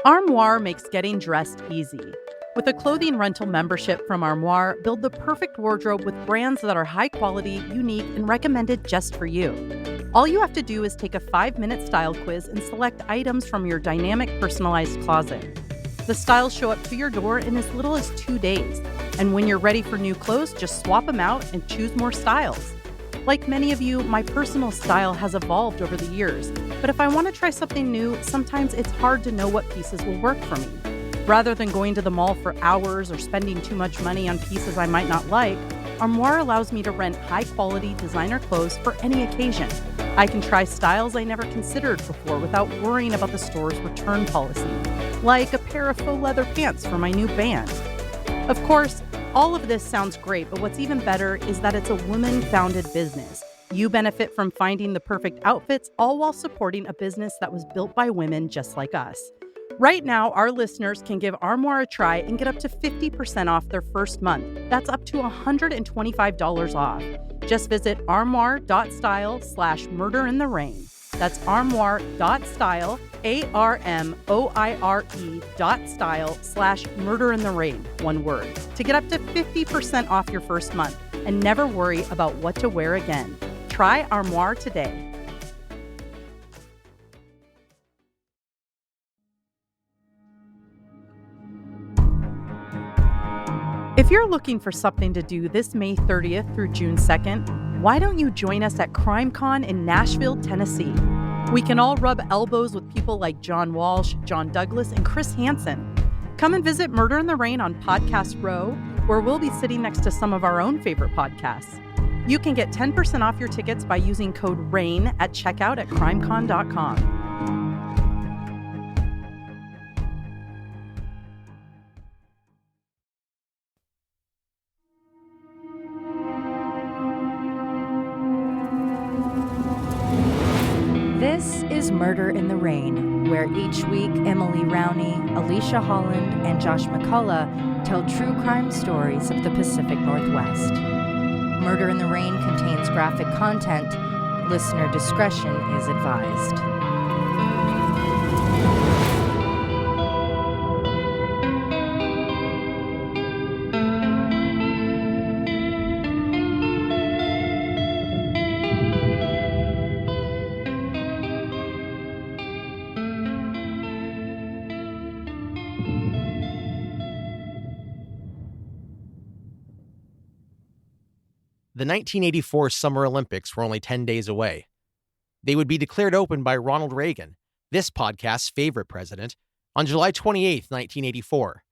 Armoire makes getting dressed easy. With a clothing rental membership from Armoire, build the perfect wardrobe with brands that are high quality, unique, and recommended just for you. All you have to do is take a 5-minute style quiz and select items from your dynamic, personalized closet. The styles show up to your door in as little as 2 days. And when you're ready for new clothes, just swap them out and choose more styles. Like many of you, my personal style has evolved over the years. But if I want to try something new, sometimes it's hard to know what pieces will work for me. Rather than going to the mall for hours or spending too much money on pieces I might not like, Armoire allows me to rent high-quality designer clothes for any occasion. I can try styles I never considered before without worrying about the store's return policy, like a pair of faux leather pants for my new band. Of course, all of this sounds great, but what's even better is that it's a woman-founded business. You benefit from finding the perfect outfits, all while supporting a business that was built by women just like us. Right now, our listeners can give Armoire a try and get up to 50% off their first month. That's up to $125 off. Just visit armoire.style/murderintherain. That's armoire.style, ARMOIRE.style/murderintherain, one word, to get up to 50% off your first month and never worry about what to wear again. Try Armoire today. If you're looking for something to do this May 30th through June 2nd, why don't you join us at CrimeCon in Nashville, Tennessee? We can all rub elbows with people like John Walsh, John Douglas, and Chris Hansen. Come and visit Murder in the Rain on Podcast Row, where we'll be sitting next to some of our own favorite podcasts. You can get 10% off your tickets by using code RAIN at checkout at crimecon.com. This is Murder in the Rain, where each week Emily Rowney, Alicia Holland, and Josh McCullough tell true crime stories of the Pacific Northwest. Murder in the Rain contains graphic content. Listener discretion is advised. The 1984 Summer Olympics were only 10 days away. They would be declared open by Ronald Reagan, this podcast's favorite president, on July 28, 1984.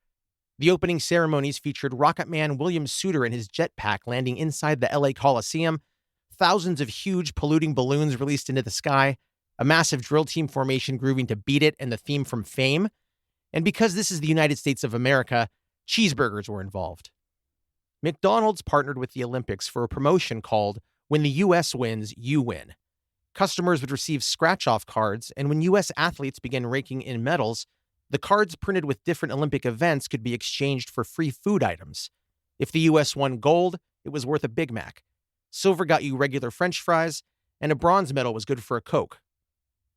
The opening ceremonies featured Rocket Man William Suter and his jetpack landing inside the LA Coliseum, thousands of huge polluting balloons released into the sky, a massive drill team formation grooving to Beat It and the theme from Fame, and because this is the United States of America, cheeseburgers were involved. McDonald's partnered with the Olympics for a promotion called When the U.S. Wins, You Win. Customers would receive scratch-off cards, and when U.S. athletes began raking in medals, the cards printed with different Olympic events could be exchanged for free food items. If the U.S. won gold, it was worth a Big Mac. Silver got you regular French fries, and a bronze medal was good for a Coke.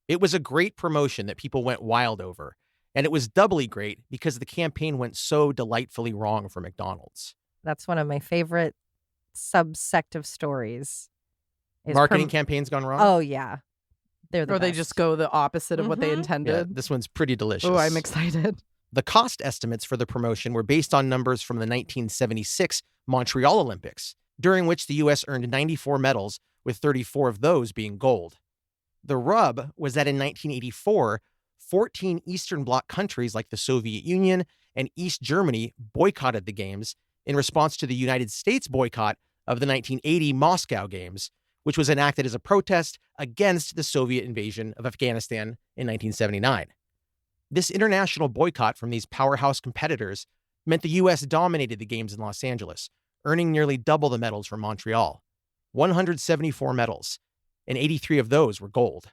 It was a great promotion that people went wild over, and it was doubly great because the campaign went so delightfully wrong for McDonald's. That's one of my favorite subsect of stories. Marketing campaigns gone wrong? Oh, yeah. They're the Or they best. just go the opposite of what they Yeah, intended. this one's pretty delicious. Oh, I'm excited. The cost estimates for the promotion were based on numbers from the 1976 Montreal Olympics, during which the U.S. earned 94 medals, with 34 of those being gold. The rub was that in 1984, 14 Eastern Bloc countries like the Soviet Union and East Germany boycotted the Games in response to the United States boycott of the 1980 Moscow Games, which was enacted as a protest against the Soviet invasion of Afghanistan in 1979. This international boycott from these powerhouse competitors meant the U.S. dominated the Games in Los Angeles, earning nearly double the medals from Montreal, 174 medals, and 83 of those were gold.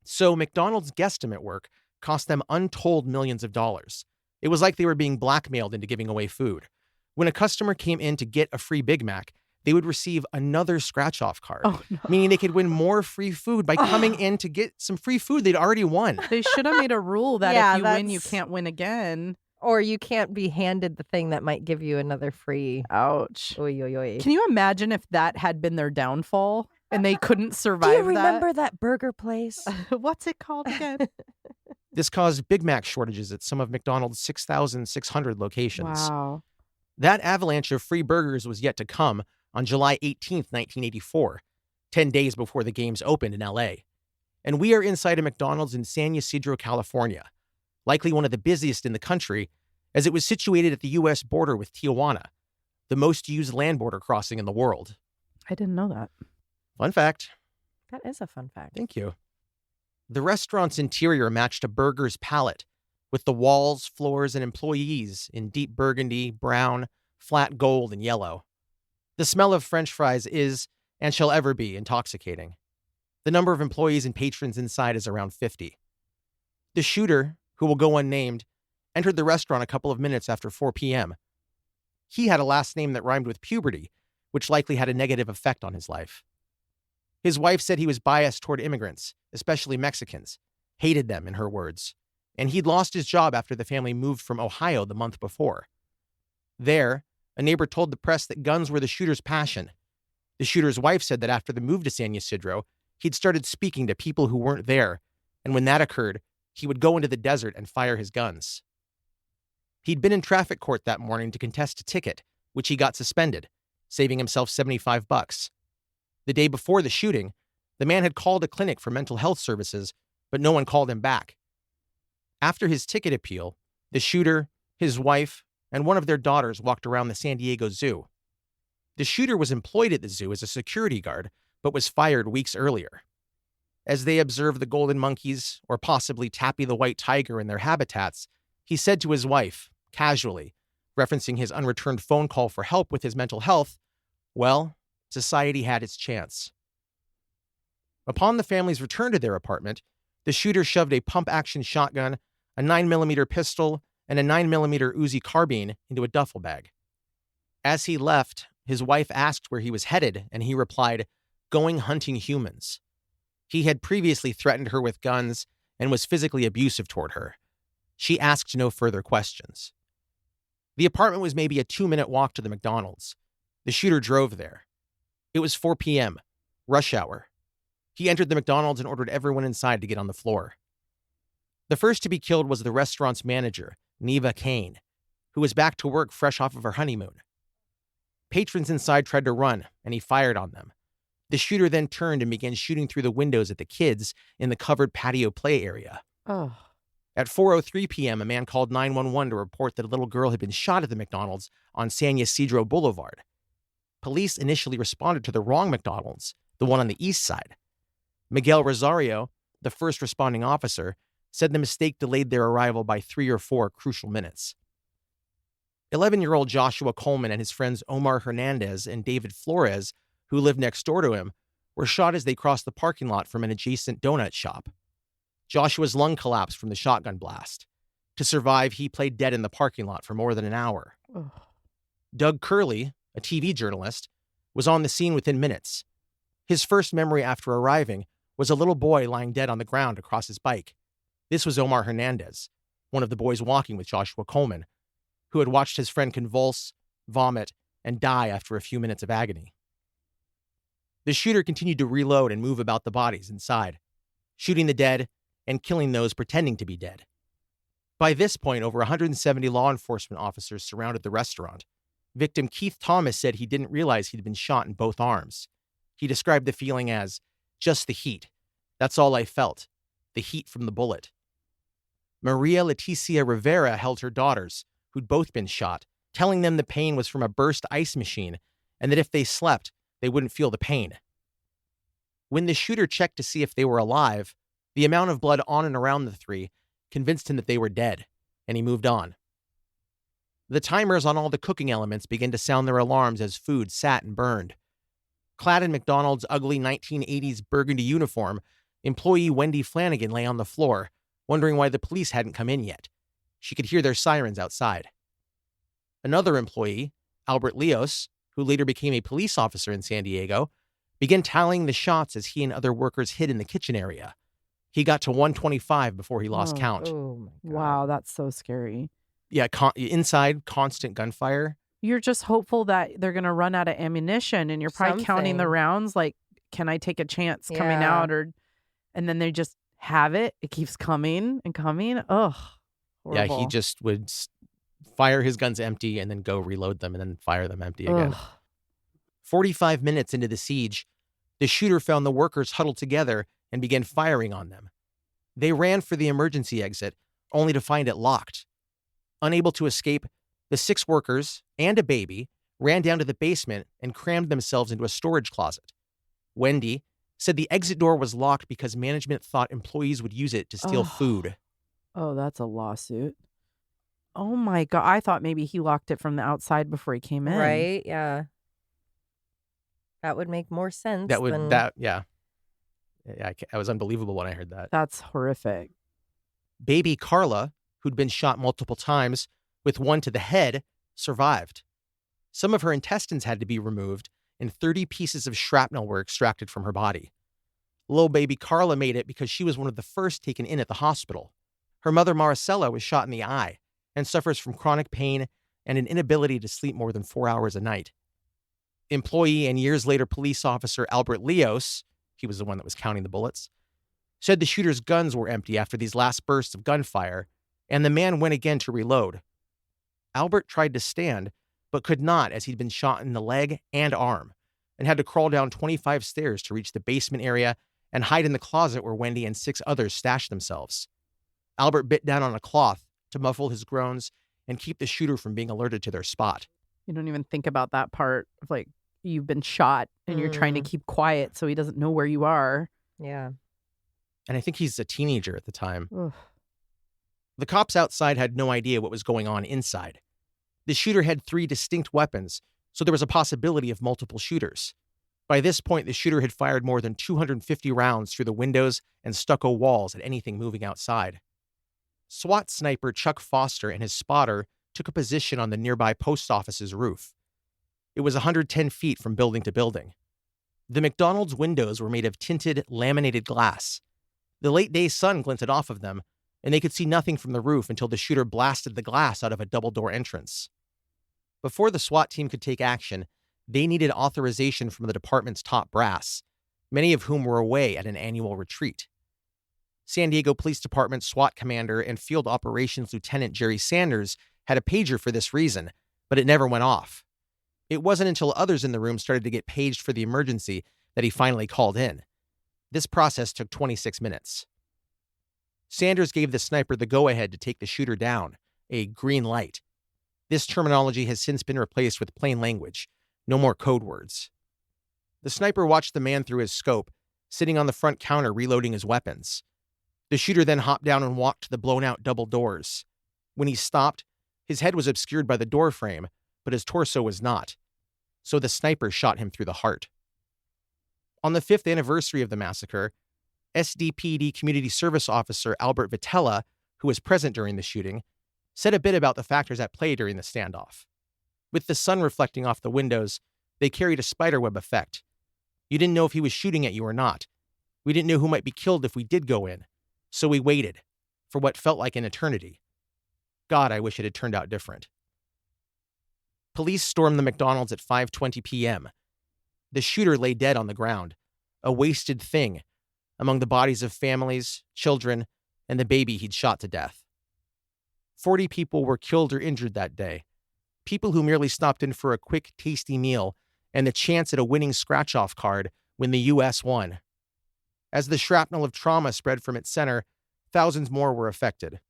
So McDonald's guesstimate work cost them untold millions of dollars. It was like they were being blackmailed into giving away food. When a customer came in to get a free Big Mac, they would receive another scratch-off card, Oh, no. meaning they could win more free food by coming in to get some free food they'd already won. They should have made a rule that Yeah, if you win, you that's- can't win again. Or you can't be handed the thing that might give you another free. Ouch. Oy, oy, oy. Can you imagine if that had been their downfall and they couldn't Do survive you remember that burger place? that? What's it called again? This caused Big Mac shortages at some of McDonald's 6,600 locations. Wow. That avalanche of free burgers was yet to come on July 18th, 1984, 10 days before the games opened in LA. And we are inside a McDonald's in San Ysidro, California, likely one of the busiest in the country, as it was situated at the U.S. border with Tijuana, the most used land border crossing in the world. I didn't know that. Fun fact. That is a fun fact. Thank you. The restaurant's interior matched a burger's palette, with the walls, floors, and employees in deep burgundy, brown, flat gold, and yellow. The smell of French fries is, and shall ever be, intoxicating. The number of employees and patrons inside is around 50. The shooter, who will go unnamed, entered the restaurant a couple of minutes after 4 p.m. He had a last name that rhymed with puberty, which likely had a negative effect on his life. His wife said he was biased toward immigrants, especially Mexicans, hated them, in her words, and he'd lost his job after the family moved from Ohio the month before. There, a neighbor told the press that guns were the shooter's passion. The shooter's wife said that after the move to San Ysidro, he'd started speaking to people who weren't there, and when that occurred, he would go into the desert and fire his guns. He'd been in traffic court that morning to contest a ticket, which he got suspended, saving himself $75. The day before the shooting, the man had called a clinic for mental health services, but no one called him back. After his ticket appeal, the shooter, his wife, and one of their daughters walked around the San Diego Zoo. The shooter was employed at the zoo as a security guard, but was fired weeks earlier. As they observed the golden monkeys, or possibly Tappy the white tiger in their habitats, he said to his wife, casually, referencing his unreturned phone call for help with his mental health, well, society had its chance. Upon the family's return to their apartment, the shooter shoved a pump-action shotgun, a 9mm pistol, and a 9mm Uzi carbine into a duffel bag. As he left, his wife asked where he was headed, and he replied, "Going hunting humans." He had previously threatened her with guns and was physically abusive toward her. She asked no further questions. The apartment was maybe a 2-minute walk to the McDonald's. The shooter drove there. It was 4 p.m., rush hour. He entered the McDonald's and ordered everyone inside to get on the floor. The first to be killed was the restaurant's manager, Neva Kane, who was back to work fresh off of her honeymoon. Patrons inside tried to run, and he fired on them. The shooter then turned and began shooting through the windows at the kids in the covered patio play area. Oh. At 4:03 p.m., a man called 911 to report that a little girl had been shot at the McDonald's on San Ysidro Boulevard. Police initially responded to the wrong McDonald's, the one on the east side. Miguel Rosario, the first responding officer, said the mistake delayed their arrival by 3 or 4 crucial minutes. 11-year-old Joshua Coleman and his friends Omar Hernandez and David Flores, who lived next door to him, were shot as they crossed the parking lot from an adjacent donut shop. Joshua's lung collapsed from the shotgun blast. To survive, he played dead in the parking lot for more than an hour. Oh. Doug Curley, a TV journalist, was on the scene within minutes. His first memory after arriving was a little boy lying dead on the ground across his bike. This was Omar Hernandez, one of the boys walking with Joshua Coleman, who had watched his friend convulse, vomit, and die after a few minutes of agony. The shooter continued to reload and move about the bodies inside, shooting the dead and killing those pretending to be dead. By this point, over 170 law enforcement officers surrounded the restaurant. Victim Keith Thomas said he didn't realize he'd been shot in both arms. He described the feeling as, "Just the heat. That's all I felt. The heat from the bullet." Maria Leticia Rivera held her daughters, who'd both been shot, telling them the pain was from a burst ice machine and that if they slept, they wouldn't feel the pain. When the shooter checked to see if they were alive, the amount of blood on and around the three convinced him that they were dead, and he moved on. The timers on all the cooking elements began to sound their alarms as food sat and burned. Clad in McDonald's ugly 1980s burgundy uniform, employee Wendy Flanagan lay on the floor, wondering why the police hadn't come in yet. She could hear their sirens outside. Another employee, Albert Leos, who later became a police officer in San Diego, began tallying the shots as he and other workers hid in the kitchen area. He got to 125 before he lost count. Oh my God. Wow, that's so scary. Yeah, inside, constant gunfire. You're just hopeful that they're going to run out of ammunition, and you're probably counting the Something. rounds like, can I take a chance coming Yeah. out? And then they just have it. It keeps coming and coming. Ugh. Yeah, he Horrible. just would fire his guns empty and then go reload them and then fire them empty again. Ugh. 45 minutes into the siege, the shooter found the workers huddled together and began firing on them. They ran for the emergency exit, only to find it locked. Unable to escape, the 6 workers and a baby ran down to the basement and crammed themselves into a storage closet. Wendy said the exit door was locked because management thought employees would use it to steal Ugh. food. Oh, that's a lawsuit. Oh my God. I thought maybe he locked it from the outside before he came in. Right? Yeah. That would make more sense. That than... was unbelievable when I heard that. That's horrific. Baby Carla, who'd been shot multiple times, with one to the head, survived. Some of her intestines had to be removed, and 30 pieces of shrapnel were extracted from her body. Little baby Carla made it because she was one of the first taken in at the hospital. Her mother, Maricela, was shot in the eye and suffers from chronic pain and an inability to sleep more than 4 hours a night. Employee and years later police officer Albert Leos, he was the one that was counting the bullets, said the shooter's guns were empty after these last bursts of gunfire, and the man went again to reload. Albert tried to stand, but could not as he'd been shot in the leg and arm, and had to crawl down 25 stairs to reach the basement area and hide in the closet where Wendy and 6 others stashed themselves. Albert bit down on a cloth to muffle his groans and keep the shooter from being alerted to their spot. You don't even think about that part of like you've been shot and you're trying to keep quiet so he doesn't know where you are. Yeah. And I think he's a teenager at the time. Ugh. The cops outside had no idea what was going on inside. The shooter had 3 distinct weapons, so there was a possibility of multiple shooters. By this point, the shooter had fired more than 250 rounds through the windows and stucco walls at anything moving outside. SWAT sniper Chuck Foster and his spotter took a position on the nearby post office's roof. It was 110 feet from building to building. The McDonald's windows were made of tinted, laminated glass. The late-day sun glinted off of them, and they could see nothing from the roof until the shooter blasted the glass out of a double-door entrance. Before the SWAT team could take action, they needed authorization from the department's top brass, many of whom were away at an annual retreat. San Diego Police Department SWAT commander and Field Operations Lieutenant Jerry Sanders had a pager for this reason, but it never went off. It wasn't until others in the room started to get paged for the emergency that he finally called in. This process took 26 minutes. Sanders gave the sniper the go-ahead to take the shooter down, a green light. This terminology has since been replaced with plain language. No more code words. The sniper watched the man through his scope, sitting on the front counter reloading his weapons. The shooter then hopped down and walked to the blown-out double doors. When he stopped, his head was obscured by the door frame, but his torso was not. So the sniper shot him through the heart. On the 5th anniversary of the massacre, SDPD Community Service Officer Albert Vitella, who was present during the shooting, said a bit about the factors at play during the standoff. With the sun reflecting off the windows, they carried a spiderweb effect. You didn't know if he was shooting at you or not. We didn't know who might be killed if we did go in. So we waited, for what felt like an eternity. God, I wish it had turned out different. Police stormed the McDonald's at 5:20 p.m. The shooter lay dead on the ground, a wasted thing, among the bodies of families, children, and the baby he'd shot to death. 40 people were killed or injured that day, people who merely stopped in for a quick, tasty meal and the chance at a winning scratch-off card when the U.S. won. As the shrapnel of trauma spread from its center, thousands more were affected.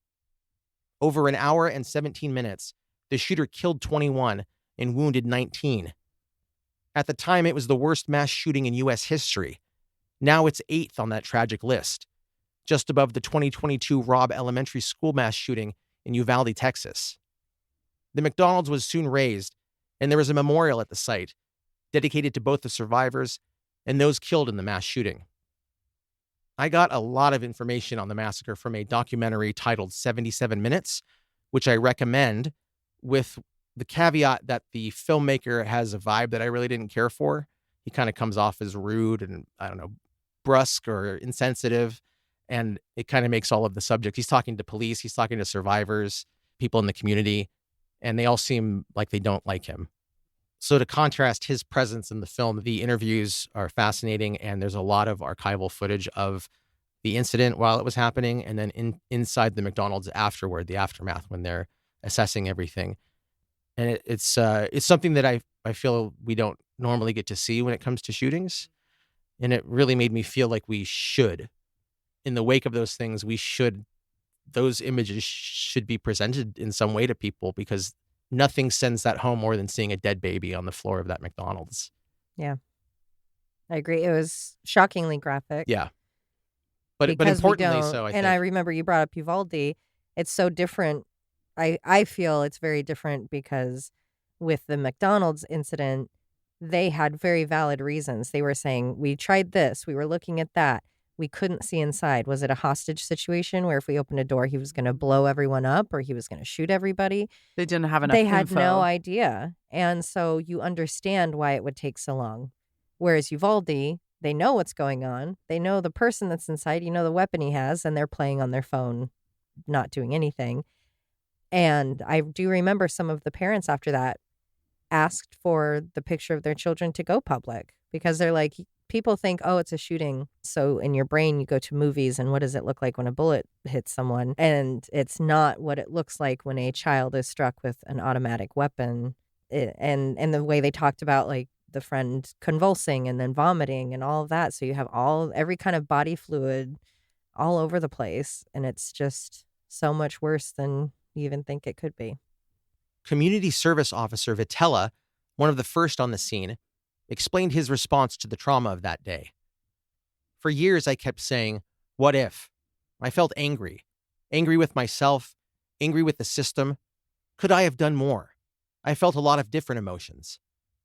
Over an hour and 17 minutes, the shooter killed 21 and wounded 19. At the time, it was the worst mass shooting in U.S. history. Now it's 8th on that tragic list, just above the 2022 Robb Elementary School mass shooting in Uvalde, Texas. The McDonald's was soon razed, and there was a memorial at the site, dedicated to both the survivors and those killed in the mass shooting. I got a lot of information on the massacre from a documentary titled 77 Minutes, which I recommend, with the caveat that the filmmaker has a vibe that I really didn't care for. He kind of comes off as rude and, I don't know, brusque or insensitive. And it kind of makes all of the subjects. He's talking to police, he's talking to survivors, people in the community, and they all seem like they don't like him. So to contrast his presence in the film, the interviews are fascinating, and there's a lot of archival footage of the incident while it was happening, and then inside the McDonald's afterward, the aftermath, when they're assessing everything. And it's something that I feel we don't normally get to see when it comes to shootings. And it really made me feel like we should, in the wake of those things, those images should be presented in some way to people, because nothing sends that home more than seeing a dead baby on the floor of that McDonald's. Yeah. I agree. It was shockingly graphic. Yeah. But Because importantly, we don't, so I and think. I remember you brought up Uvalde. It's so different. I feel it's very different because with the McDonald's incident, they had very valid reasons. They were saying, we tried this, we were looking at that, we couldn't see inside. Was it a hostage situation where if we opened a door, he was going to blow everyone up or he was going to shoot everybody? They didn't have enough They had info. no idea. And so you understand why it would take so long. Whereas Uvalde, they know what's going on. They know the person that's inside, the weapon he has, and they're playing on their phone, not doing anything. And I do remember some of the parents after that asked for the picture of their children to go public because they're like, people think, oh, it's a shooting. So in your brain, you go to movies and what does it look like when a bullet hits someone? And it's not what it looks like when a child is struck with an automatic weapon. And the way they talked about like the friend convulsing and then vomiting and all of that. So you have every kind of body fluid all over the place. And it's just so much worse than you even think it could be. Community service officer Vitella, one of the first on the scene, explained his response to the trauma of that day. For years, I kept saying, what if? I felt angry with myself, angry with the system. Could I have done more? I felt a lot of different emotions: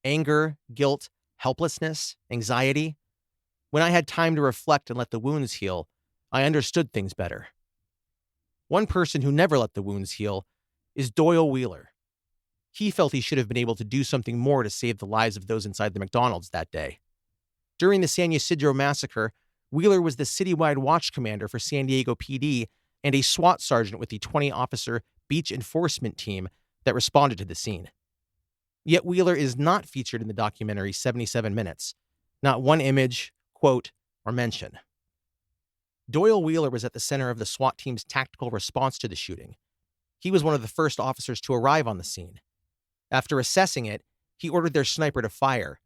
anger, guilt, helplessness, anxiety. When I had time to reflect and let the wounds heal, I understood things better. One person who never let the wounds heal is Doyle Wheeler. He felt he should have been able to do something more to save the lives of those inside the McDonald's that day. During the San Ysidro massacre, Wheeler was the citywide watch commander for San Diego PD and a SWAT sergeant with the 20-officer beach enforcement team that responded to the scene. Yet Wheeler is not featured in the documentary 77 Minutes. Not one image, quote, or mention. Doyle Wheeler was at the center of the SWAT team's tactical response to the shooting. He was one of the first officers to arrive on the scene. After assessing it, he ordered their sniper to fire,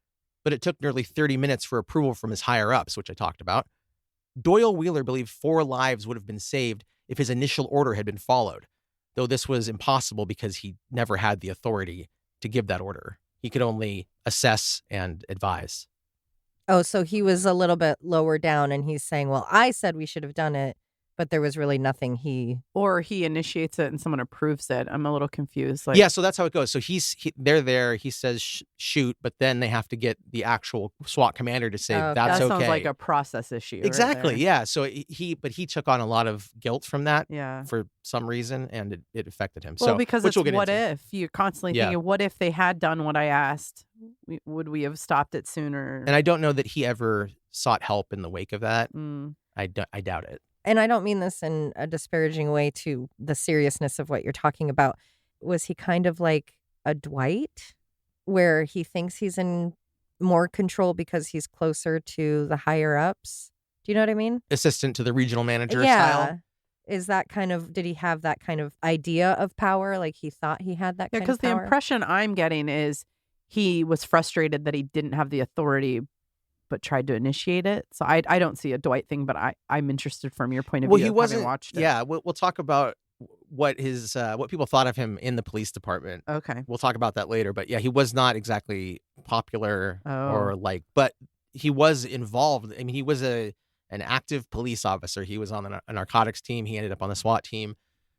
but it took nearly 30 minutes for approval from his higher-ups, which I talked about. Doyle Wheeler believed 4 lives would have been saved if his initial order had been followed, though this was impossible because he never had the authority to give that order. He could only assess and advise. Oh, so he was a little bit lower down and he's saying, well, I said we should have done it, but there was really nothing Or he initiates it and someone approves it. I'm a little confused. Yeah, so that's how it goes. So they're there, he says shoot, but then they have to get the actual SWAT commander to say that's that okay. sounds like a process issue. Exactly, right there. yeah. So he took on a lot of guilt from that Yeah. for some reason, and it affected him. Well, So because which it's we'll get what into. if. You're constantly Yeah. thinking, what if they had done what I asked? Would we have stopped it sooner? And I don't know that he ever sought help in the wake of that. Mm. I doubt it. And I don't mean this in a disparaging way to the seriousness of what you're talking about. Was he kind of like a Dwight, where he thinks he's in more control because he's closer to the higher ups? Do you know what I mean? Assistant to the regional manager Yeah. style. Is that did he have that kind of idea of power? Like he thought he had that Yeah, kind because of the power? impression I'm getting is he was frustrated that he didn't have the authority but tried to initiate it. So I don't see a Dwight thing, but I'm interested from your point of Well, view he of wasn't. having watched it. Yeah, we'll talk about what people thought of him in the police department. Okay. We'll talk about that later. But yeah, he was not exactly popular or but he was involved. I mean, he was an active police officer. He was on a narcotics team. He ended up on the SWAT team.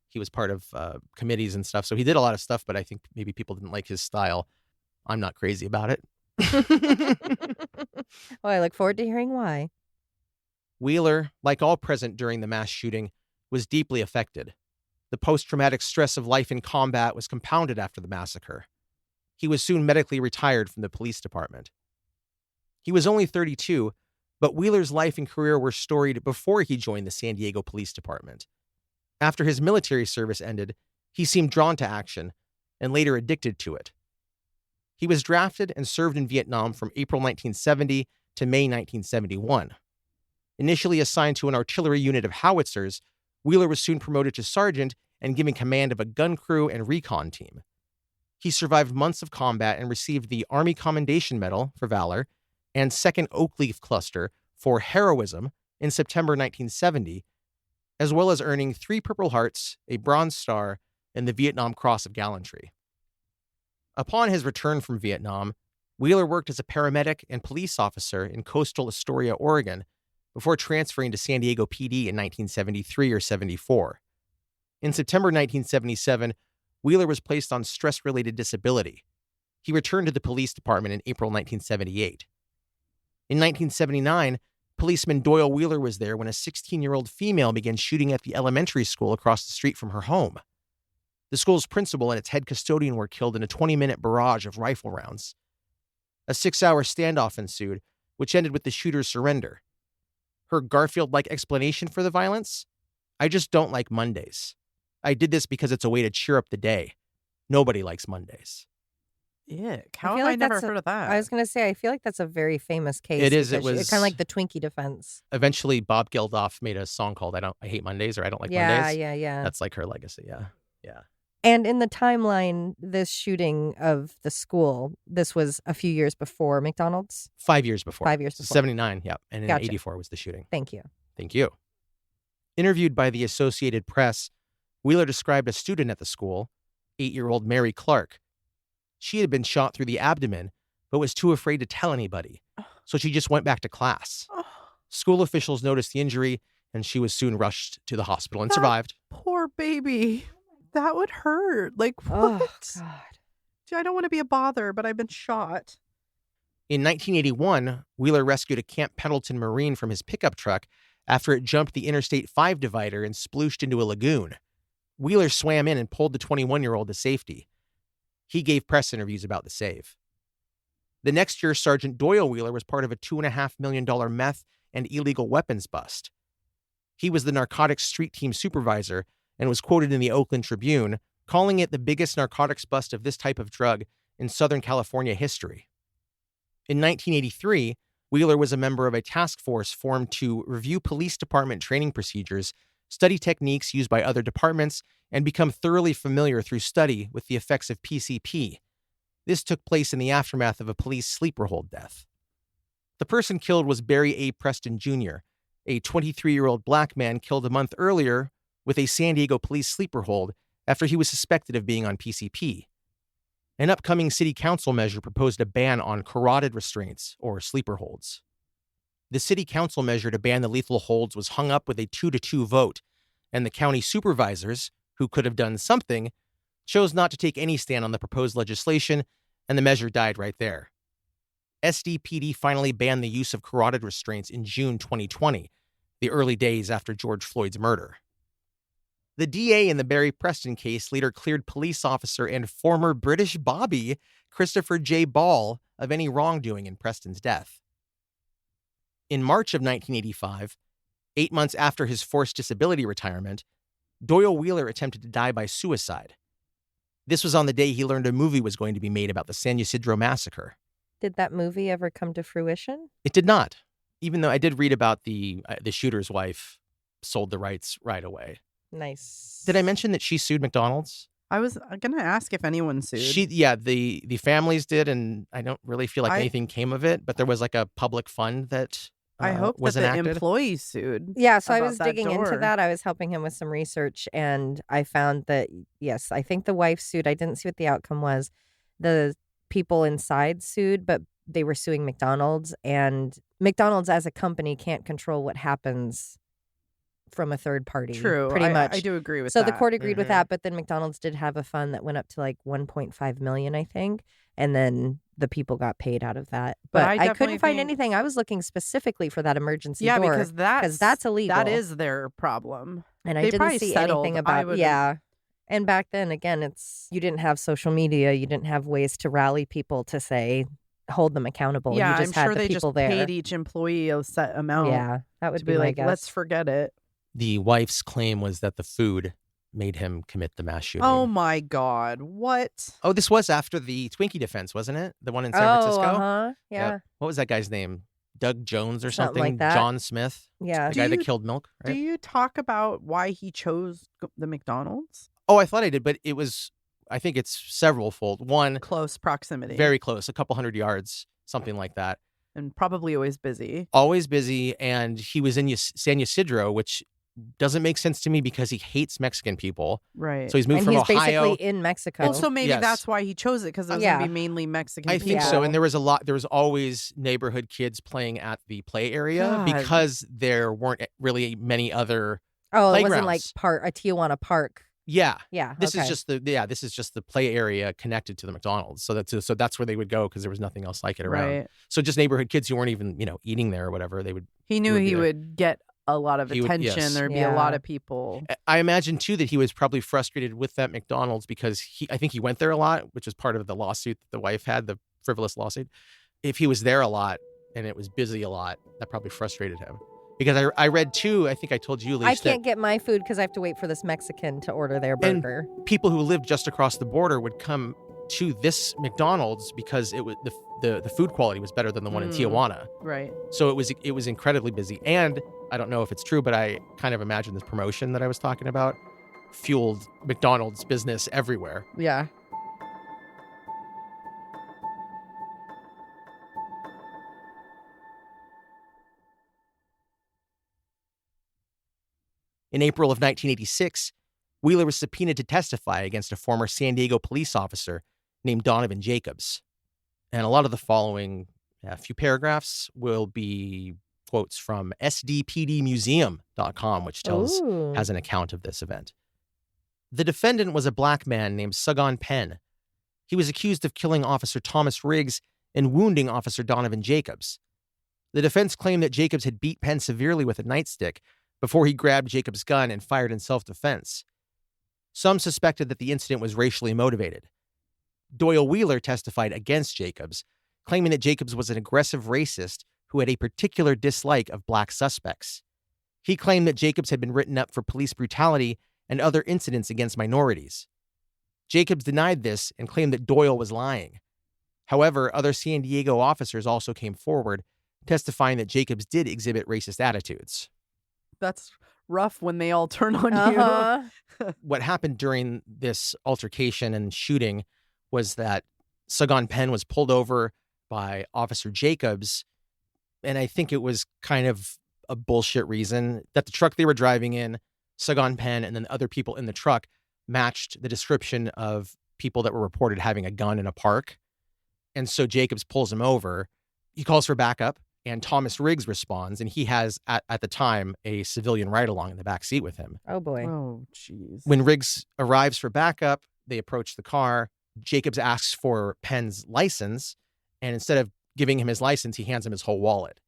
He was part of committees and stuff. So he did a lot of stuff, but I think maybe people didn't like his style. I'm not crazy about it. Well, I look forward to hearing why. Wheeler, like all present during the mass shooting, was deeply affected. The post-traumatic stress of life in combat was compounded after the massacre. He was soon medically retired from the police department. He was only 32, but Wheeler's life and career were storied before he joined the San Diego Police Department. After his military service ended, he seemed drawn to action and later addicted to it. He was drafted and served in Vietnam from April 1970 to May 1971. Initially assigned to an artillery unit of howitzers, Wheeler was soon promoted to sergeant and given command of a gun crew and recon team. He survived months of combat and received the Army Commendation Medal for valor and 2nd Oak Leaf Cluster for heroism in September 1970, as well as earning 3 Purple Hearts, a Bronze Star, and the Vietnam Cross of Gallantry. Upon his return from Vietnam, Wheeler worked as a paramedic and police officer in coastal Astoria, Oregon, before transferring to San Diego PD in 1973 or 74. In September 1977, Wheeler was placed on stress-related disability. He returned to the police department in April 1978. In 1979, policeman Doyle Wheeler was there when a 16-year-old female began shooting at the elementary school across the street from her home. The school's principal and its head custodian were killed in a 20-minute barrage of rifle rounds. A 6-hour standoff ensued, which ended with the shooter's surrender. Her Garfield-like explanation for the violence? I just don't like Mondays. I did this because it's a way to cheer up the day. Nobody likes Mondays. Ick. I How feel have like I never that's heard of that? I was going to say, I feel like that's a very famous case. It is. It because was kind of like the Twinkie defense. Eventually, Bob Geldof made a song called I Hate Mondays, or I Don't Like Yeah, Mondays. yeah. That's like her legacy, yeah. Yeah. And in the timeline, this shooting of the school, this was a few years before McDonald's? 5 years before. 5 years before. 79, yeah. And in Gotcha. 84 was the shooting. Thank you. Thank you. Interviewed by the Associated Press, Wheeler described a student at the school, 8-year-old Mary Clark. She had been shot through the abdomen, but was too afraid to tell anybody, so she just went back to class. School officials noticed the injury, and she was soon rushed to the hospital and survived. Poor baby. That would hurt. Like, Oh, what? God. I don't want to be a bother, but I've been shot. In 1981, Wheeler rescued a Camp Pendleton Marine from his pickup truck after it jumped the Interstate 5 divider and splooshed into a lagoon. Wheeler swam in and pulled the 21-year-old to safety. He gave press interviews about the save. The next year, Sergeant Doyle Wheeler was part of a $2.5 million meth and illegal weapons bust. He was the narcotics street team supervisor and was quoted in the Oakland Tribune, calling it the biggest narcotics bust of this type of drug in Southern California history. In 1983, Wheeler was a member of a task force formed to review police department training procedures, study techniques used by other departments, and become thoroughly familiar through study with the effects of PCP. This took place in the aftermath of a police sleeper hold death. The person killed was Barry A. Preston Jr., a 23-year-old black man killed a month earlier with a San Diego police sleeper hold after he was suspected of being on PCP. An upcoming city council measure proposed a ban on carotid restraints, or sleeper holds. The city council measure to ban the lethal holds was hung up with a 2-2 vote, and the county supervisors, who could have done something, chose not to take any stand on the proposed legislation, and the measure died right there. SDPD finally banned the use of carotid restraints in June 2020, the early days after George Floyd's murder. The DA in the Barry Preston case later cleared police officer and former British Bobby, Christopher J. Ball, of any wrongdoing in Preston's death. In March of 1985, 8 months after his forced disability retirement, Doyle Wheeler attempted to die by suicide. This was on the day he learned a movie was going to be made about the San Ysidro massacre. Did that movie ever come to fruition? It did not, even though I did read about the shooter's wife sold the rights right away. Nice. Did I mention that she sued McDonald's? I was going to ask if anyone sued. The families did, and I don't really feel like anything came of it, but there was like a public fund that I hope was that the enacted. employees sued. Yeah, so I about was that digging into door. that. I was helping him with some research, and I found that, yes, I think the wife sued. I didn't see what the outcome was. The people inside sued, but they were suing McDonald's, and McDonald's as a company can't control what happens from a third party. True. Pretty much. I do agree with So that. the court agreed with Mhm. that, but then McDonald's did have a fund that went up to like 1.5 million, I think, and then the people got paid out of that. But But I I definitely couldn't find think- anything. I was looking specifically for that emergency Yeah, door because that's illegal. That is their problem. and I they didn't probably see settled. anything I about. would- Yeah, And back then, again, you didn't have social media. You didn't have ways to rally people to say, hold them accountable. Yeah, You I'm just had sure the they people just there. paid each employee a set amount Yeah, that would to be be my like, guess. let's forget it. The wife's claim was that the food made him commit the mass shooting. Oh my God. What? Oh, this was after the Twinkie defense, wasn't it? The one in San Francisco? Uh-huh. Yep. Yeah. What was that guy's name? Doug Jones or Something like something? that. John Smith? Yeah. The Do guy that you- killed Milk, Do right? you talk about why he chose the McDonald's? Oh, I thought I did, but it was, I think it's several fold. One, Close proximity. very close, a couple hundred yards, something like that. And probably always busy. Always busy, and he was in San Ysidro, which doesn't make sense to me because he hates Mexican people. Right. So he's moved And from he's Ohio. basically in Mexico. also, maybe Yes. that's why he chose it, because it was Yeah. going to be mainly Mexican I people. think so. Yeah. And there was always neighborhood kids playing at the play area God. because there weren't really many other. Oh, it wasn't like playgrounds. a Tijuana park. Yeah. Yeah. This okay. is just the play area connected to the McDonald's. So that's where they would go because there was nothing else like it around. Right. So just neighborhood kids who weren't even, eating there or whatever, they would. He knew would be he there. would get a lot of He would- attention. yes. There'd be a lot Yeah. of people. I imagine too that he was probably frustrated with that McDonald's because I think he went there a lot, which is part of the lawsuit that the wife had, the frivolous lawsuit. If he was there a lot and it was busy a lot, that probably frustrated him. Because I read too, I think I told you, Leash, I can't get my food because I have to wait for this Mexican to order their And- burger. people who lived just across the border would come to this McDonald's because it was the food quality was better than the one in Mm. Tijuana. Right. So it was incredibly busy. And I don't know if it's true, but I kind of imagine this promotion that I was talking about fueled McDonald's business everywhere. Yeah. In April of 1986, Wheeler was subpoenaed to testify against a former San Diego police officer named Donovan Jacobs. And a lot of the following few paragraphs will be quotes from sdpdmuseum.com, which Ooh. has an account of this event. The defendant was a black man named Sagan Penn. He was accused of killing Officer Thomas Riggs and wounding Officer Donovan Jacobs. The defense claimed that Jacobs had beat Penn severely with a nightstick before he grabbed Jacobs' gun and fired in self-defense. Some suspected that the incident was racially motivated. Doyle Wheeler testified against Jacobs, claiming that Jacobs was an aggressive racist who had a particular dislike of black suspects. He claimed that Jacobs had been written up for police brutality and other incidents against minorities. Jacobs denied this and claimed that Doyle was lying. However, other San Diego officers also came forward, testifying that Jacobs did exhibit racist attitudes. That's rough when they all turn on Uh-huh. What happened during this altercation and shooting was that Sagan Penn was pulled over by Officer Jacobs, and I think it was kind of a bullshit reason that the truck they were driving in, Sagan Penn, and then other people in the truck matched the description of people that were reported having a gun in a park. And so Jacobs pulls him over. He calls for backup, and Thomas Riggs responds, and he has, at the time, a civilian ride-along in the back seat with him. Oh, boy. Oh, jeez. When Riggs arrives for backup, they approach the car. Jacobs asks for Penn's license, and instead of giving him his license, he hands him his whole wallet.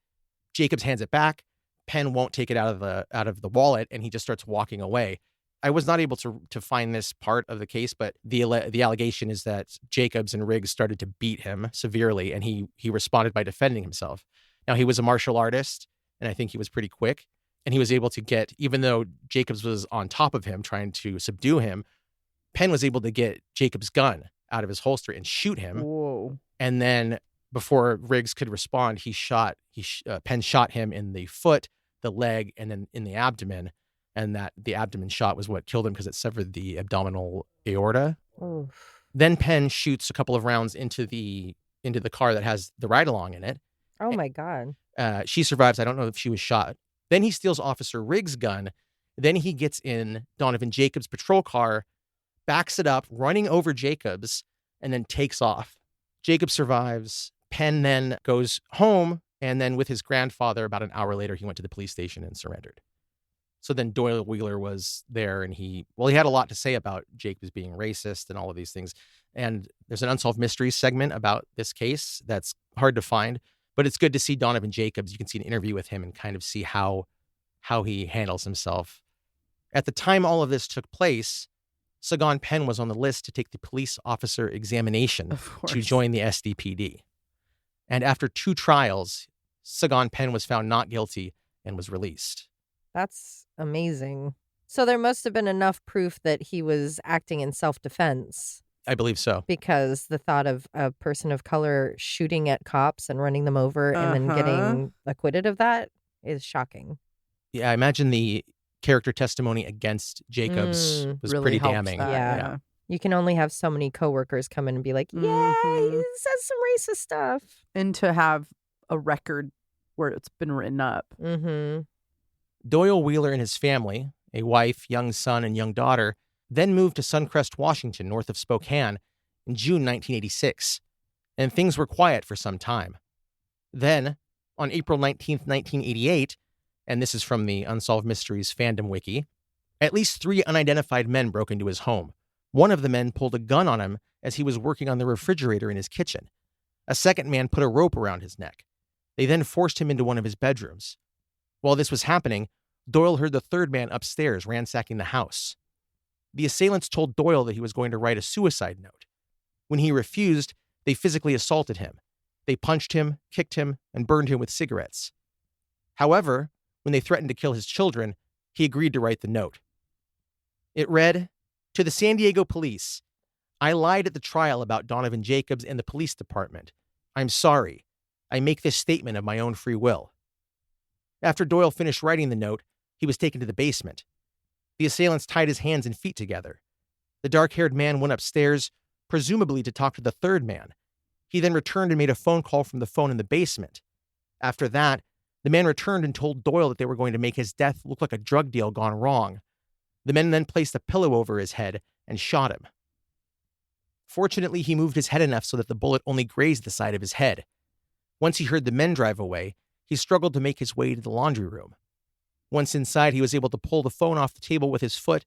Jacobs hands it back. Penn won't take it out of the wallet, and he just starts walking away. I was not able to find this part of the case, but the allegation is that Jacobs and Riggs started to beat him severely, and he responded by defending himself. Now, he was a martial artist, and I think he was pretty quick, and he was able to get, even though Jacobs was on top of him trying to subdue him, Penn was able to get Jacobs' gun out of his holster and shoot him. Whoa. And then before Riggs could respond, Penn shot him in the foot, the leg, and then in the abdomen. And that the abdomen shot was what killed him because it severed the abdominal aorta. Oof. Then Penn shoots a couple of rounds into the car that has the ride-along in it. Oh, my God. She survives. I don't know if she was shot. Then he steals Officer Riggs' gun. Then he gets in Donovan Jacobs' patrol car, backs it up, running over Jacobs, and then takes off. Jacobs survives. Penn then goes home, and then with his grandfather, about an hour later, he went to the police station and surrendered. So then Doyle Wheeler was there, and he had a lot to say about Jacobs being racist and all of these things. And there's an Unsolved Mysteries segment about this case that's hard to find, but it's good to see Donovan Jacobs. You can see an interview with him and kind of see how he handles himself. At the time all of this took place, Sagan Penn was on the list to take the police officer examination Of course. to join the SDPD. And after 2 trials, Sagan Penn was found not guilty and was released. That's amazing. So there must have been enough proof that he was acting in self-defense, I believe so. because the thought of a person of color shooting at cops and running them over and then getting acquitted of that is shocking. Yeah, I imagine the character testimony against Jacobs was Really pretty helped damning. that, Yeah. You can only have so many coworkers come in and be like, yeah, he Mhm. says some racist stuff. And to have a record where it's been written up. Mm-hmm. Doyle Wheeler and his family, a wife, young son, and young daughter, then moved to Suncrest, Washington, north of Spokane, in June 1986, and things were quiet for some time. Then, on April 19th, 1988, and this is from the Unsolved Mysteries fandom wiki, at least 3 unidentified men broke into his home. One of the men pulled a gun on him as he was working on the refrigerator in his kitchen. A second man put a rope around his neck. They then forced him into one of his bedrooms. While this was happening, Doyle heard the third man upstairs ransacking the house. The assailants told Doyle that he was going to write a suicide note. When he refused, they physically assaulted him. They punched him, kicked him, and burned him with cigarettes. However, when they threatened to kill his children, he agreed to write the note. It read, "To the San Diego police, I lied at the trial about Donovan Jacobs and the police department. I'm sorry. I make this statement of my own free will." After Doyle finished writing the note, he was taken to the basement. The assailants tied his hands and feet together. The dark-haired man went upstairs, presumably to talk to the third man. He then returned and made a phone call from the phone in the basement. After that, the man returned and told Doyle that they were going to make his death look like a drug deal gone wrong. The men then placed a pillow over his head and shot him. Fortunately, he moved his head enough so that the bullet only grazed the side of his head. Once he heard the men drive away, he struggled to make his way to the laundry room. Once inside, he was able to pull the phone off the table with his foot.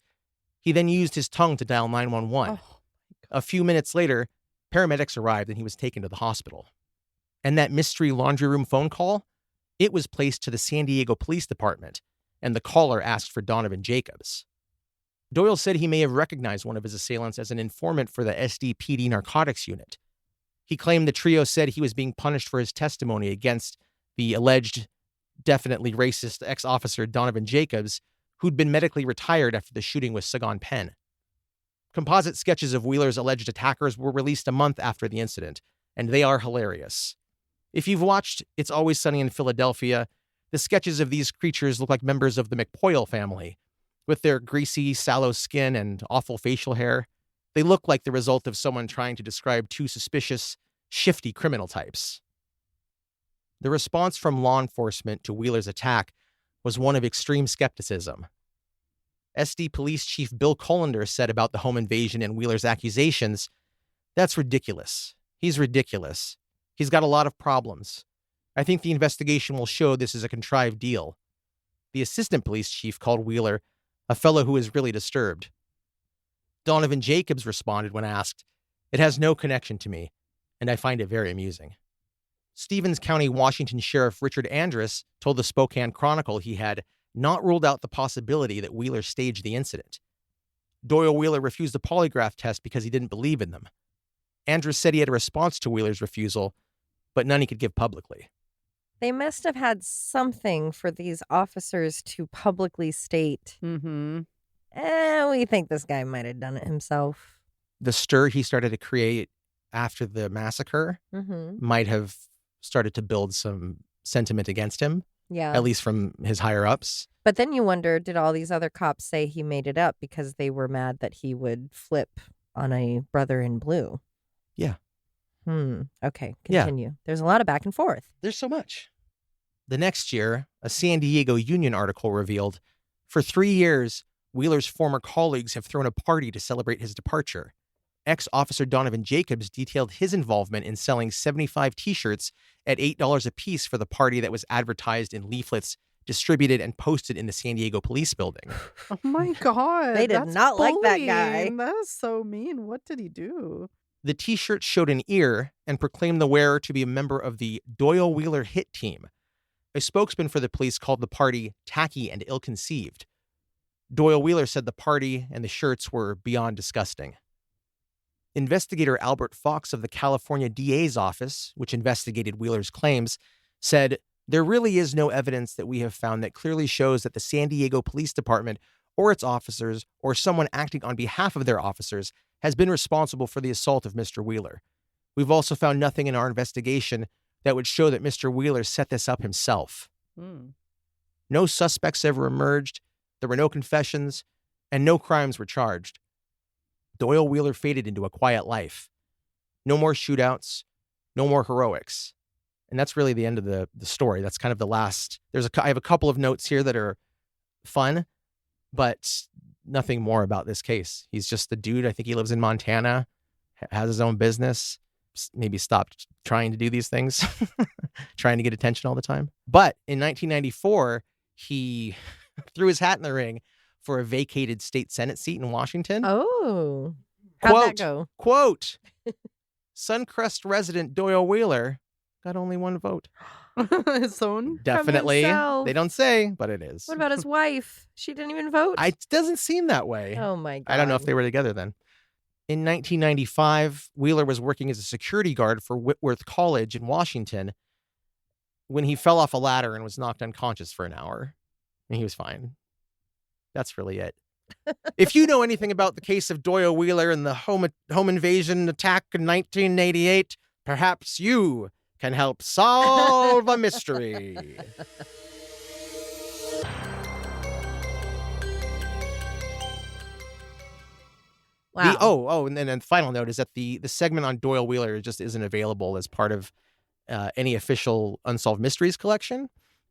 He then used his tongue to dial 911. Oh, A few minutes later, paramedics arrived and he was taken to the hospital. And that mystery laundry room phone call? It was placed to the San Diego Police Department, and the caller asked for Donovan Jacobs. Doyle said he may have recognized one of his assailants as an informant for the SDPD narcotics unit. He claimed the trio said he was being punished for his testimony against the alleged, definitely racist ex-officer Donovan Jacobs, who'd been medically retired after the shooting with Sagan Penn. Composite sketches of Wheeler's alleged attackers were released a month after the incident, and they are hilarious. If you've watched It's Always Sunny in Philadelphia, the sketches of these creatures look like members of the McPoyle family, with their greasy, sallow skin and awful facial hair. They look like the result of someone trying to describe 2 suspicious, shifty criminal types. The response from law enforcement to Wheeler's attack was one of extreme skepticism. SD Police Chief Bill Colander said about the home invasion and Wheeler's accusations, "That's ridiculous. He's ridiculous. He's got a lot of problems. I think the investigation will show this is a contrived deal." The assistant police chief called Wheeler a fellow who is really disturbed. Donovan Jacobs responded when asked, "It has no connection to me, and I find it very amusing." Stevens County, Washington Sheriff Richard Andrus told the Spokane Chronicle he had not ruled out the possibility that Wheeler staged the incident. Doyle Wheeler refused a polygraph test because he didn't believe in them. Andrus said he had a response to Wheeler's refusal, but none he could give publicly. They must have had something for these officers to publicly state, Mm-hmm. we think this guy might have done it himself. The stir he started to create after the massacre Mm-hmm. might have started to build some sentiment against him, Yeah. at least from his higher-ups. But then you wonder, did all these other cops say he made it up because they were mad that he would flip on a brother in blue? Yeah. Okay, Yeah. continue. There's a lot of back and forth. There's so much. The next year, a San Diego Union article revealed, for 3 years, Wheeler's former colleagues have thrown a party to celebrate his departure. Ex-officer Donovan Jacobs detailed his involvement in selling 75 T-shirts at $8 a piece for the party that was advertised in leaflets distributed and posted in the San Diego police building. Oh my God. They did that's not like that guy. bullying. That is so mean. What did he do? The T-shirt showed an ear and proclaimed the wearer to be a member of the Doyle Wheeler hit team. A spokesman for the police called the party tacky and ill-conceived. Doyle Wheeler said the party and the shirts were beyond disgusting. Investigator Albert Fox of the California DA's office, which investigated Wheeler's claims, said, "There really is no evidence that we have found that clearly shows that the San Diego Police Department or its officers or someone acting on behalf of their officers has been responsible for the assault of Mr. Wheeler. We've also found nothing in our investigation that would show that Mr. Wheeler set this up himself." No suspects ever emerged, there were no confessions, and no crimes were charged. Doyle Wheeler faded into a quiet life. No more shootouts, no more heroics. And that's really the end of the story. That's kind of the last. I have a couple of notes here that are fun, but nothing more about this case. He's just a dude. I think he lives in Montana, has his own business, maybe stopped trying to do these things, trying to get attention all the time. But in 1994, he threw his hat in the ring for a vacated state Senate seat in Washington. Oh, how'd that go? Quote, Suncrest resident Doyle Wheeler got only one vote. His own? Definitely. himself. They don't say, but it is. What about his wife? She didn't even vote? It doesn't seem that way. Oh, my God. I don't know if they were together then. In 1995, Wheeler was working as a security guard for Whitworth College in Washington when he fell off a ladder and was knocked unconscious for an hour. And he was fine. That's really it. If you know anything about the case of Doyle Wheeler and the home invasion attack in 1988, perhaps you can help solve a mystery. Wow. And then the final note is that the segment on Doyle Wheeler just isn't available as part of any official Unsolved Mysteries collection.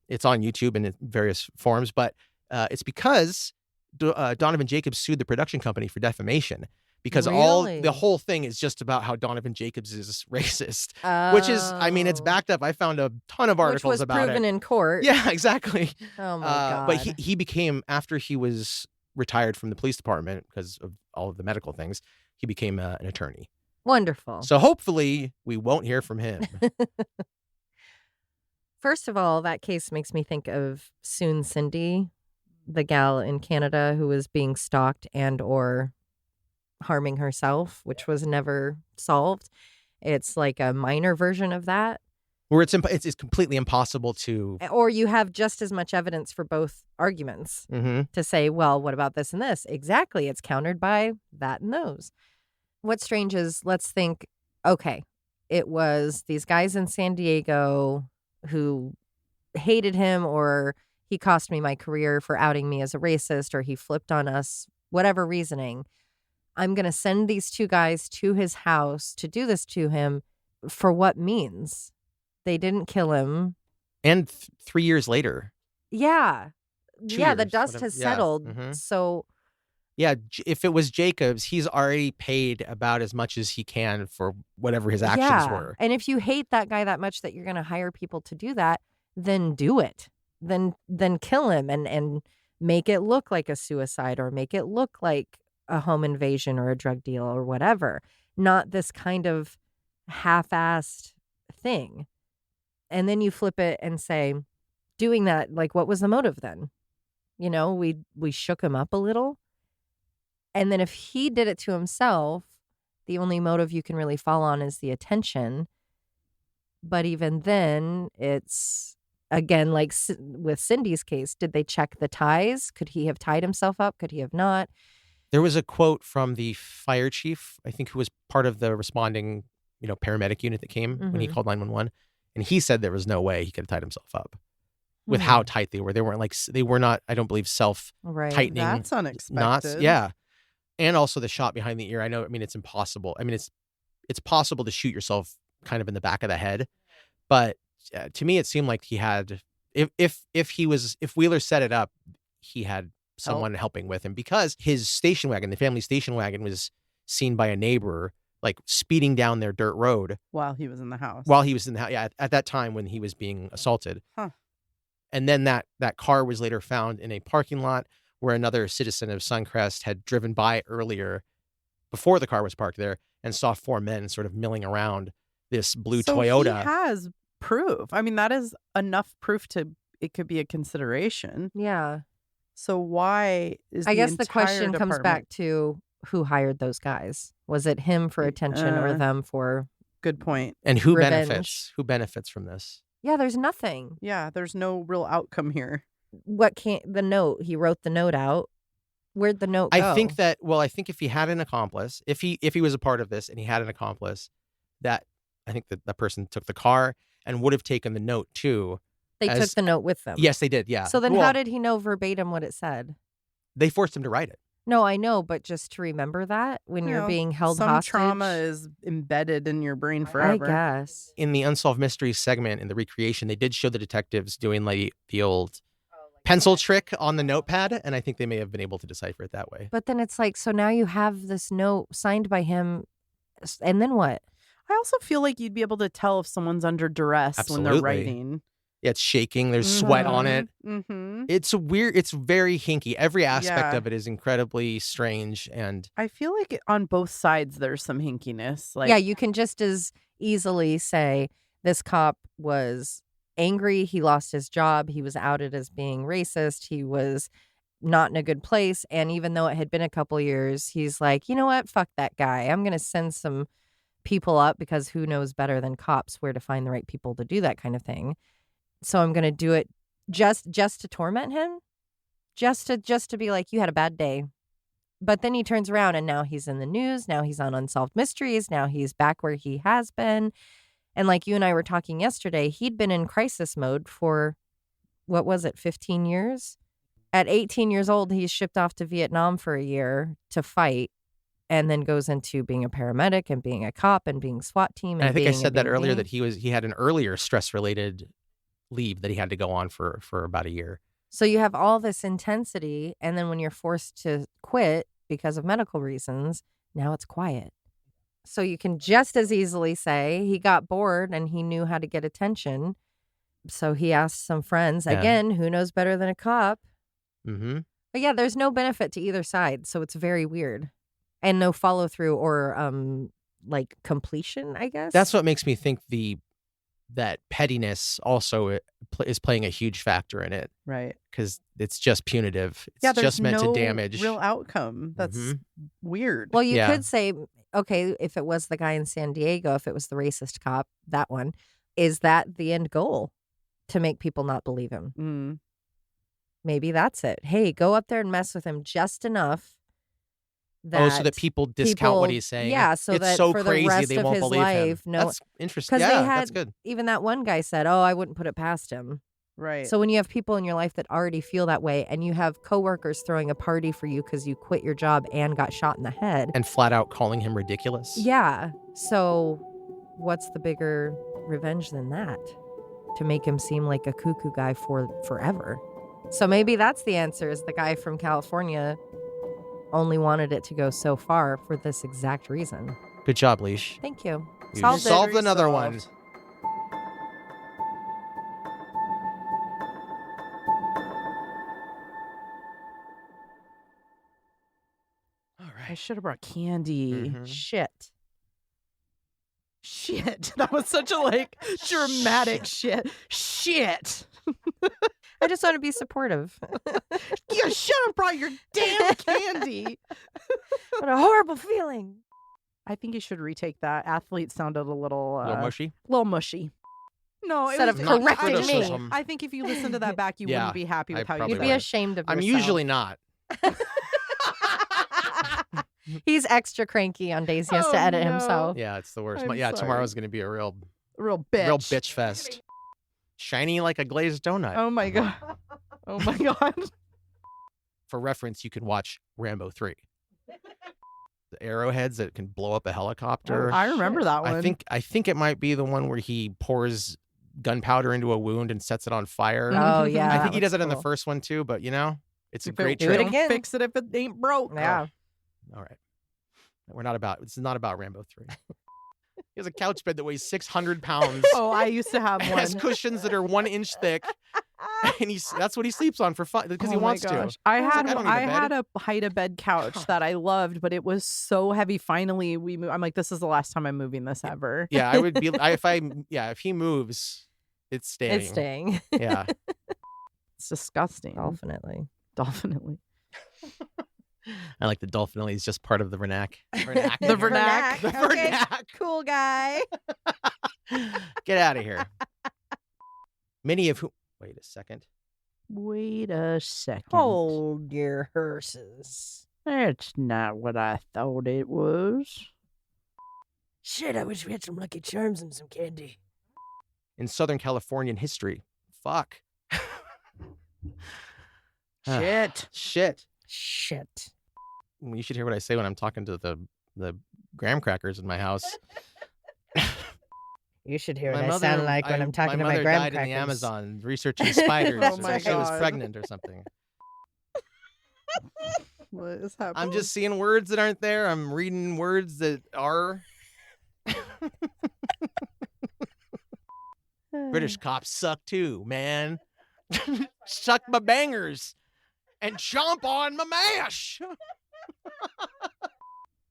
It's on YouTube in various forms, but it's because Donovan Jacobs sued the production company for defamation because Really? the whole thing is just about how Donovan Jacobs is racist, which is, I mean, it's backed up. I found a ton of articles Which was about proven it. in court. Yeah, exactly. Oh, my God. But he became, after he was retired from the police department because of all of the medical things, he became an attorney. Wonderful. So hopefully we won't hear from him. First of all, that case makes me think of Soon Cindy, the gal in Canada who was being stalked and or harming herself, which was never solved. It's like a minor version of that. Where it's completely impossible to... Or you have just as much evidence for both arguments to say, well, what about this and this? Exactly. It's countered by that and those. What's strange is, let's think, okay, it was these guys in San Diego who hated him, or he cost me my career for outing me as a racist, or he flipped on us, whatever reasoning. I'm going to send these two guys to his house to do this to him for what means? They didn't kill him. And 3 years later. Yeah. 2 Yeah, the years, dust whatever. has Yeah. settled. Mhm. So Yeah, if it was Jacobs, he's already paid about as much as he can for whatever his actions were. And if you hate that guy that much that you're going to hire people to do that, then do it. Then kill him and make it look like a suicide, or make it look like a home invasion or a drug deal or whatever. Not this kind of half-assed thing. And then you flip it and say, doing that, like, what was the motive then? You know, we shook him up a little. And then if he did it to himself, the only motive you can really fall on is the attention. But even then, it's, again, like with Cindy's case, did they check the ties? Could he have tied himself up? Could he have not? There was a quote from the fire chief, I think, who was part of the responding, paramedic unit that came when he called 911. And he said there was no way he could have tied himself up with how tight they were. They were not, I don't believe, self-tightening That's unexpected. knots. Yeah. And also the shot behind the ear. It's impossible. It's possible to shoot yourself kind of in the back of the head. But to me, it seemed like he had, if Wheeler set it up, he had someone helping with him, because his station wagon, the family station wagon, was seen by a neighbor, like speeding down their dirt road While he was in the house. Yeah, at that time when he was being assaulted. Huh. And then that car was later found in a parking lot where another citizen of Suncrest had driven by earlier, before the car was parked there, and saw four men sort of milling around this blue Toyota. He has proof. That is enough proof it could be a consideration. Yeah. So why is I guess the entire question comes back department- to who hired those guys. Was it him for attention or them for? Good point. And who Revenge. benefits? Who benefits from this? Yeah, there's nothing. Yeah, there's no real outcome here. What can't the note? He wrote the note out. Where'd the note go? I think if he had an accomplice, if he was a part of this and he had an accomplice, that I think that person took the car and would have taken the note too. they took as- the note with them. Yes, they did. Yeah. So then Well, how did he know verbatim what it said? they forced him to write it? No, I know, but just to remember that when You you're know, being held some hostage. trauma is embedded in your brain I forever. guess. In the Unsolved Mysteries segment in the recreation, they did show the detectives doing like the old pencil trick on the notepad, and I think they may have been able to decipher it that way. But then it's like, so now you have this note signed by him, and then what? I also feel like you'd be able to tell if someone's under duress when they're Absolutely. writing. Yeah, it's shaking. There's sweat on it. Mm-hmm. It's very hinky. Every aspect Yeah. of it is incredibly strange, and I feel like on both sides there's some hinkiness. Like, Yeah, you can just as easily say this cop was angry. He lost his job. He was outed as being racist. He was not in a good place. And even though it had been a couple years, he's like, you know what? Fuck that guy. I'm going to send some people up because who knows better than cops where to find the right people to do that kind of thing. So I'm going to do it just to torment him, just to be like, you had a bad day. But then he turns around and now he's in the news. Now he's on Unsolved Mysteries. Now he's back where he has been. And like you and I were talking yesterday, he'd been in crisis mode for, what was it, 15 years? At 18 years old, he's shipped off to Vietnam for a year to fight, and then goes into being a paramedic and being a cop and being SWAT team. And I think I being said that earlier being. that he had an earlier stress-related leave that he had to go on for about a year. So you have all this intensity, and then when you're forced to quit because of medical reasons, now it's quiet. So you can just as easily say he got bored and he knew how to get attention. So he asked some friends. Yeah. Again, who knows better than a cop? Mm-hmm. But yeah, there's no benefit to either side. So it's very weird. And no follow through or like completion, I guess. That's what makes me think that pettiness also is playing a huge factor in it, right. because it's just punitive. It's Yeah, there's just meant no to damage. real outcome. That's weird. Well, you Yeah. could say, okay, if it was the guy in San Diego, if it was the racist cop, that one, is that the end goal to make people not believe him? Mm. Maybe that's it. Hey, go up there and mess with him just enough that so that people discount what he's saying. Yeah, so it's that so for crazy the rest they of won't his believe life, him. no, That's interesting. 'cause they Yeah, had- that's good. even that one guy said, "Oh, I wouldn't put it past him." Right. So when you have people in your life that already feel that way, and you have coworkers throwing a party for you because you quit your job and got shot in the head, And flat out calling him ridiculous. yeah. So what's the bigger revenge than that? To make him seem like a cuckoo guy for forever. So maybe that's the answer, is the guy from California only wanted it to go so far for this exact reason. Good job, Leash. Thank you. You Solved it. solved another one. Solved. All I right. should have brought candy. Mhm. Shit. Shit. That was such a like dramatic shit. Shit. I just want to be supportive. You should have brought your damn candy. What a horrible feeling. I think you should retake that. Athlete sounded a little A little mushy. mushy. No, Instead it was of Not correcting me. criticism. I think if you listen to that back, you Yeah, wouldn't be happy with I how you probably You'd said be it. ashamed of I'm yourself. usually not. He's extra cranky on days he has to Oh, edit no. himself. Yeah, it's the worst. I'm Yeah, sorry. tomorrow's going to be a real Real bitch. fest. Shiny like a glazed donut. Oh my god. Oh my god. For reference, you can watch Rambo 3. The arrowheads that can blow up a helicopter. I remember that one. I think it might be the one where he pours gunpowder into a wound and sets it on fire. Oh, yeah. I that think he does was it in the cool. first one too, but it's a If great Do trick. it don't again. Fix it if it ain't broke. Yeah. All right. This is not about Rambo 3. He has a couch bed that weighs 600 pounds. Oh, I used to have and one. has cushions that are 1 inch thick, and that's what he sleeps on for fun because he Oh my wants gosh. to. I was had like, I don't need a I bed. had a hide a bed couch that I loved, but it was so heavy. Finally, we moved. I'm like, this is the last time I'm moving this ever. Yeah, I would be if he moves, it's staying. It's staying. Yeah. It's disgusting. Definitely. Dolphinitely. I like the Dolphinelli is just part of the vernac. The vernac. The Okay, vernac. cool guy. Get out of here. Many of whom. Wait a second. Wait a second. Hold your hearses. That's not what I thought it was. Shit, I wish we had some Lucky Charms and some candy. In Southern Californian history. Fuck. Shit. Shit. Shit. You should hear what I say when I'm talking to the graham crackers in my house. You should hear what I sound like when I'm talking to my mother graham died crackers. in the Amazon researching spiders. Oh or my she was God. pregnant or something. What is happening? I'm just seeing words that aren't there. I'm reading words that are. British cops suck too, man. Suck my bangers and chomp on my mash.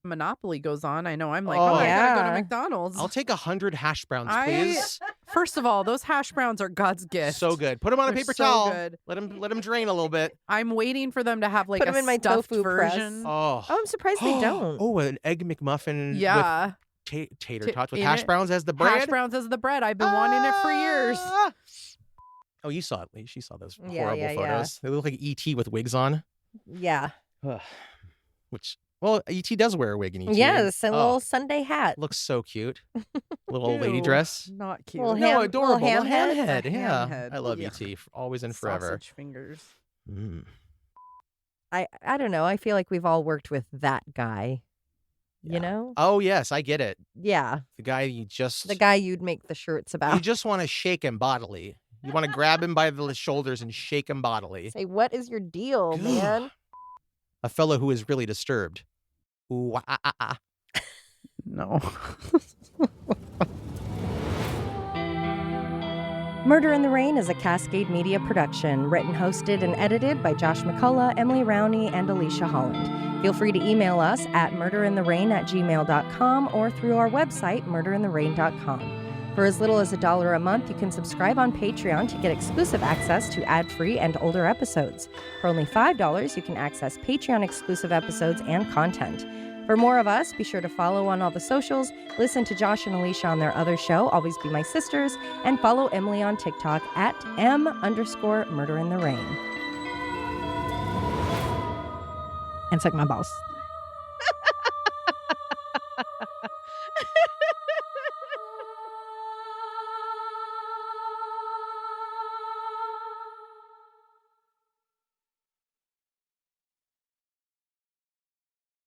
Monopoly goes on. I know. I'm like, Oh, I gotta go yeah. to McDonald's. I'll take 100 hash browns, I- please. First of all, those hash browns are God's gift. So good. Put them on a They're paper so towel. good. Let them drain a little bit. I'm waiting for them to have like Put a 'em in my stuffed tofu press. version. Oh, Oh, I'm surprised they don't. Oh, an egg McMuffin Yeah. with tater Ta- tots with in hash it. browns as the bread. Hash browns as the bread. I've been wanting it for years. Ah! Oh, you saw it. She saw those Yeah, horrible yeah, yeah. photos. They look like ET with wigs on. Yeah. Which, well, ET does wear a wig in ET. Yes, a Oh, little Sunday hat. looks so cute. Little old lady Ew, dress. Not cute. Little No, ham- adorable. little ham ham head? head. A Yeah. ham head. I love Yeah. ET. Always and forever. Sausage fingers. Mm. I don't know. I feel like we've all worked with that guy. Yeah. You know? Oh, yes. I get it. Yeah. The guy you just. The guy you'd make the shirts You about. just want to shake him bodily. You want to grab him by the shoulders and shake him bodily. Say, what is your deal, man? A fellow who is really disturbed. Ooh, ah, ah, ah. No. Murder in the Rain is a Cascade Media production, written, hosted, and edited by Josh McCullough, Emily Rowney, and Alicia Holland. Feel free to email us at murderintherain@gmail.com or through our website, murderintherain.com. For as little as $1 a month, you can subscribe on Patreon to get exclusive access to ad-free and older episodes. For only $5, you can access Patreon-exclusive episodes and content. For more of us, be sure to follow on all the socials, listen to Josh and Alicia on their other show, Always Be My Sisters, and follow Emily on TikTok at @M_Murder in the Rain. And suck my balls.